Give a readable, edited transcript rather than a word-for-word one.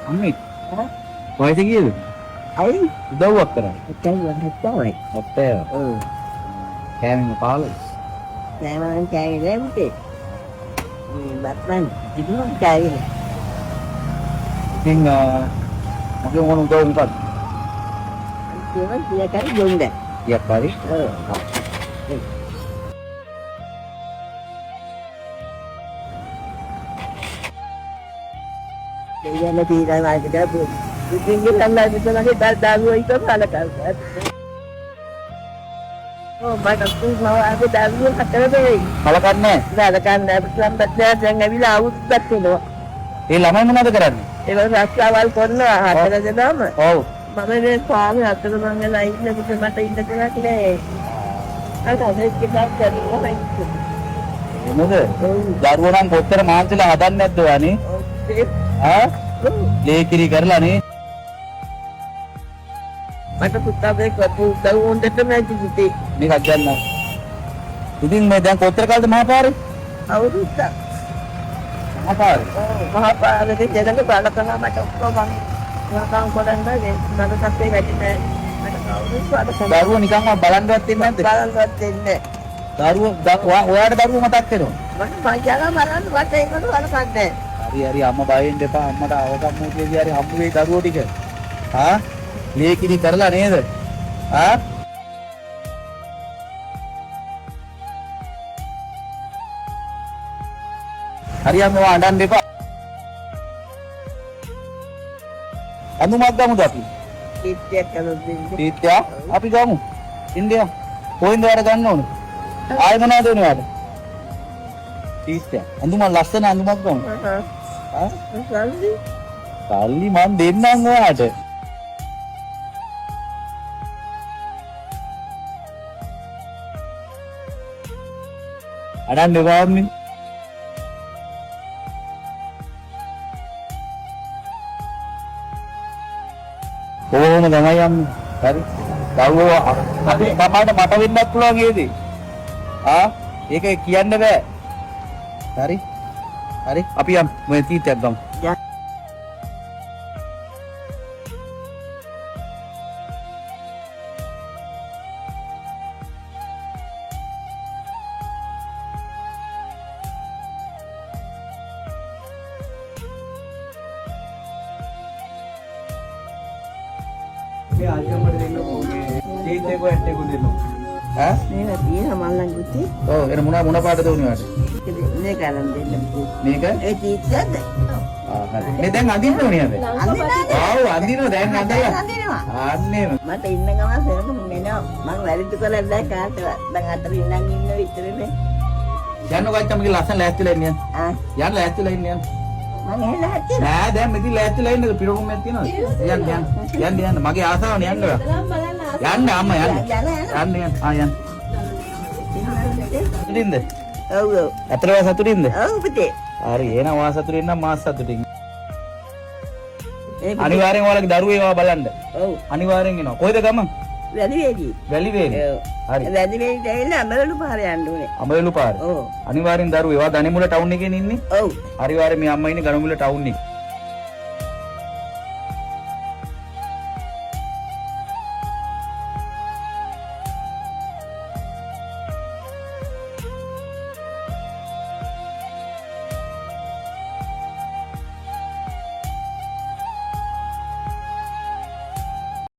අම්මේ කොහෙද ගියද? අයි උදව්වක් කරන්නේ. උදව්වක් තමයි. අපේ ඔව්. කෑමෙන් පාලයි. නෑමන් කෑවේ මුටේ. බත්මන් ඉතින් කෑවේ. ඉතින් මගේ මොන උදව් මොකක්ද? ඒවා කියා කර දුන්නේ. ටිකක් හරි. ඔව්. දෙයයන් තීරණ වායික කරපු. ඉතින් ගිහලා මෙතනගේ දාරුව ඉතන අලකල්ලා. Oh, banyak tu mau aku dah dulu kata dia. කලකන්නේ Dah kan lambat dah jangan bila awak tak tu. ඒ ළමයි මොනවද කරන්නේ? Itu rasa awal korna hati dah nama. ඔව්. Mama dia faham hati tu manggil lain dia bukan mata indah kena kena. Ada saya kita cari orang itu. මොනද? දරුවෝ නම් කොච්චර මාන්සිලා හදන්නේ නැද්ද වනේ? ආ? ලේ කිරි කරලා නේ. Mata putar dia kau tahu untuk tu macam gitu. මේකක් ගන්න. ඉතින් මේ දැන් කොච්චර කාලද මහපාරේ? Awak tak. මහපාරේ. Oh, apa ada dia jalan ke bawah tengah macam kau bang. Orang koran dah dia nak sampai kat sini. Macam kau tu ada sama. දරුවෝ නිකන්ම බලන්නවත් ඉන්නේ නැද්ද? Balan buat ini. දරුවෝ ඔයාට දරුවෝ මතක් වෙනවා. Mana panjang balan buat ini tu ada kan? හරි හරි අම්මා බය වෙන්න එපා. අම්මට අවකම්මුතියදී හරි හම්බ වෙයි දරුවෝ ටික. ආ? ලේ කිරි කරලා නේද? ආ? හරි අම්මා අඬන්න එපා. අඳුමක් ගමුද අපි? Kita kalau beli. පීත්‍යා අපි ගමු. ඉන්දියා. කොහෙන්ද වැඩ ගන්න ඕනේ? ආයෙ මොනවද වෙන්නේ වැඩ? පීත්‍යා. අඳුම ලස්සන අඳුමක් ගමු. ආ? Sekali. සල්ලි මන් දෙන්නම් ඔයාට. අඩන්න එපා අම්මේ. කොහොම තමයි අම්මේ. හරි. දරුවෝ අපි තමයි මට වෙන්නත් පුළුවන් ඒදී. ආ? ඒක කියන්න බෑ. හරි. හරි. අපි යම් මේ තීත්‍යයක් ගමු. Ya. මේ අල්කමඩ දෙන්න ඕනේ. තීත්‍යයක ඇට්ටේක දෙන්න. ඈ? Ni dia malang guti. ඔව් එන මොන පාටද උනේ වාට? Ni kalam dia. මේක? Kita ada. ආ හරි. මේ දැන් අඳින්න ඕනේ නේද? ආව් අඳිනවා දැන් අඳලා. අන්නේම. Mata inna ngama saya tu mena. Mang lari tu kalau dah kata dah ngatur inang inna itu ni. යන්න ගච්ඡා මගේ ලස්සන ලෑස්තිලා ඉන්න යන්න. Ah, යන්න ලෑස්තිලා ඉන්න යන්න. mang elah hati. නෑ දැන් මෙතන ලෑස්තිලා ඉන්නද පිරොරුම් එකක් තියෙනවද? යන්න මගේ ආසාවනේ යන්න ඔයා. යන්න අම්මා යන්න. යන්න යන්න. ආ යන්න. සතුටින්ද? Oh, oh. අතරව සතුටින්ද? Oh, betul. හරි එහෙනම් වා සතුටින් නම් මාත් සතුටින්. අනිවාර්යෙන් ඔයාලගේ දරුවෝ ඒවා බලන්න. Oh, අනිවාර්යෙන් එනවා. කොහෙද ගමන්? jadi jadi. වැලි වේනේ. Oh. හරි. Jadi jadi dah elah baru lupa hari andu ni. අමරලු පාරේ. Oh, අනිවාර්යෙන් දරුවෝ ඒවා දණිමුල ටවුන් එකේ ඉන්නේ. oh. අනිවාර්යෙන් මේ අම්මා ඉන්නේ ගණමුල ටවුන් එකේ.